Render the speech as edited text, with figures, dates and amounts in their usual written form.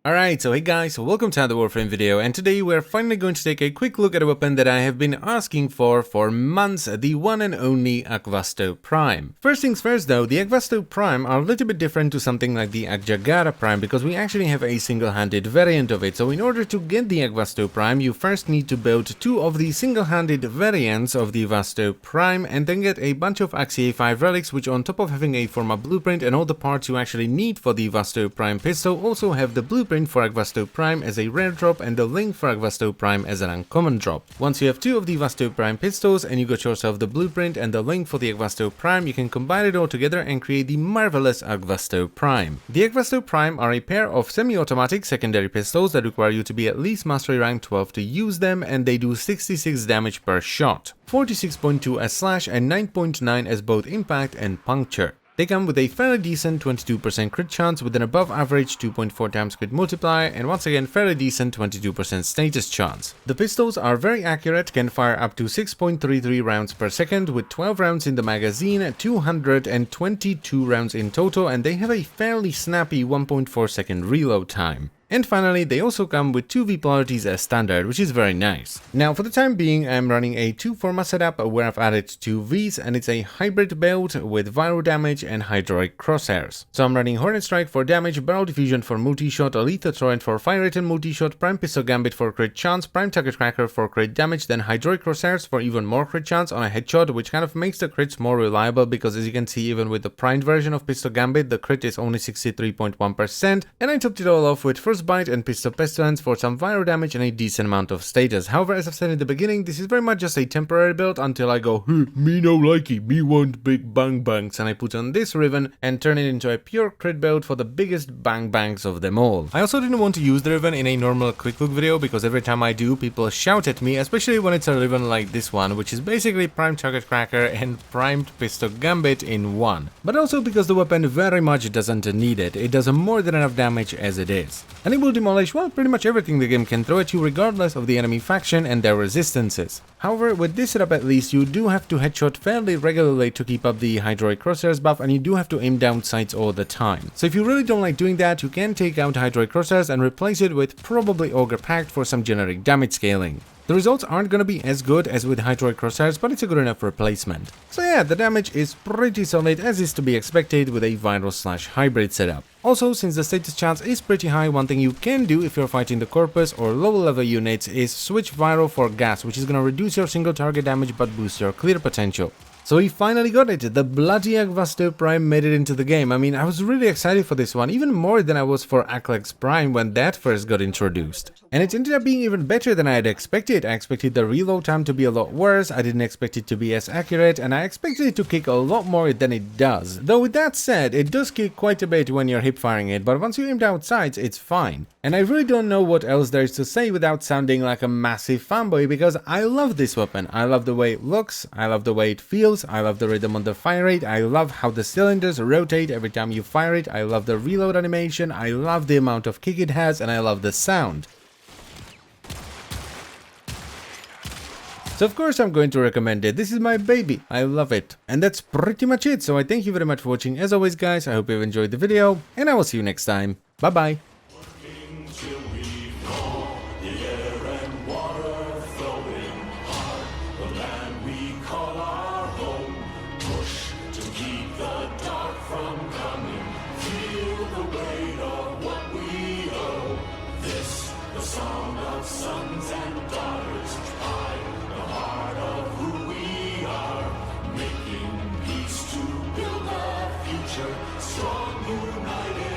Alright, so hey guys, so welcome to another Warframe video, and today we're finally going to take a quick look at a weapon that I have been asking for months, the one and only Akvasto Prime. First things first though, the Akvasto Prime are a little bit different to something like the Akjagara Prime because we actually have a single-handed variant of it. So in order to get the Akvasto Prime, you first need to build two of the single-handed variants of the Akvasto Prime and then get a bunch of Axia 5 relics, which on top of having a Forma blueprint and all the parts you actually need for the Akvasto Prime pistol also have the blueprint for Akvasto Prime as a rare drop and the link for Akvasto Prime as an uncommon drop. Once you have two of the Akvasto Prime pistols and you got yourself the blueprint and the link for the Akvasto Prime, you can combine it all together and create the marvelous Akvasto Prime. The Akvasto Prime are a pair of semi-automatic secondary pistols that require you to be at least Mastery rank 12 to use them, and they do 66 damage per shot, 46.2 as slash and 9.9 as both impact and puncture. They come with a fairly decent 22% crit chance with an above average 2.4 times crit multiplier, and once again fairly decent 22% status chance. The pistols are very accurate, can fire up to 6.33 rounds per second with 12 rounds in the magazine, 222 rounds in total, and they have a fairly snappy 1.4 second reload time. And finally, they also come with 2 V polarities as standard, which is very nice. Now, for the time being, I'm running a 2 Forma setup where I've added 2 Vs, and it's a hybrid build with viral damage and hydraulic crosshairs. So I'm running Hornet Strike for damage, Barrel Diffusion for multi-shot, Lethal Torrent for fire rate and multi-shot, Prime Pistol Gambit for crit chance, Prime Target Cracker for crit damage, then hydraulic crosshairs for even more crit chance on a headshot, which kind of makes the crits more reliable because, as you can see, even with the primed version of Pistol Gambit, the crit is only 63.1%, and I topped it all off with First Bite and Pistol Pestilence for some viral damage and a decent amount of status. However, as I've said in the beginning, this is very much just a temporary build until I go, me no likey, me want big bang bangs, and I put on this ribbon and turn it into a pure crit build for the biggest bang bangs of them all. I also didn't want to use the ribbon in a normal quick look video because every time I do, people shout at me, especially when it's a ribbon like this one, which is basically Prime Target Cracker and Primed Pistol Gambit in one. But also because the weapon very much doesn't need it. It does more than enough damage as it is. And it will demolish, well, pretty much everything the game can throw at you regardless of the enemy faction and their resistances. However, with this setup at least, you do have to headshot fairly regularly to keep up the hydraulic crosshairs buff, and you do have to aim down sights all the time. So if you really don't like doing that, you can take out hydraulic crosshairs and replace it with probably Ogre Pact for some generic damage scaling. The results aren't going to be as good as with hydraulic crosshairs, but it's a good enough replacement. So yeah, the damage is pretty solid as is to be expected with a viral/hybrid setup. Also, since the status chance is pretty high, one thing you can do if you're fighting the Corpus or lower level units is switch viral for gas, which is going to reduce your single target damage but boost your clear potential. So we finally got it, the bloody Akvasto Prime made it into the game. I mean, I was really excited for this one, even more than I was for Aklex Prime when that first got introduced. And it ended up being even better than I had expected. I expected the reload time to be a lot worse, I didn't expect it to be as accurate, and I expected it to kick a lot more than it does. Though with that said, it does kick quite a bit when you're hip firing it, but once you aim down sights, it's fine. And I really don't know what else there is to say without sounding like a massive fanboy, because I love this weapon. I love the way it looks, I love the way it feels, I love the rhythm on the fire rate, I love how the cylinders rotate every time you fire it, I love the reload animation, I love the amount of kick it has, and I love the sound. So of course I'm going to recommend it. This is my baby. I love it. And that's pretty much it. So I thank you very much for watching. As always guys, I hope you've enjoyed the video, and I will see you next time. Bye bye. Sons and daughters, I, the heart of who we are, making peace to build a future, strong, united.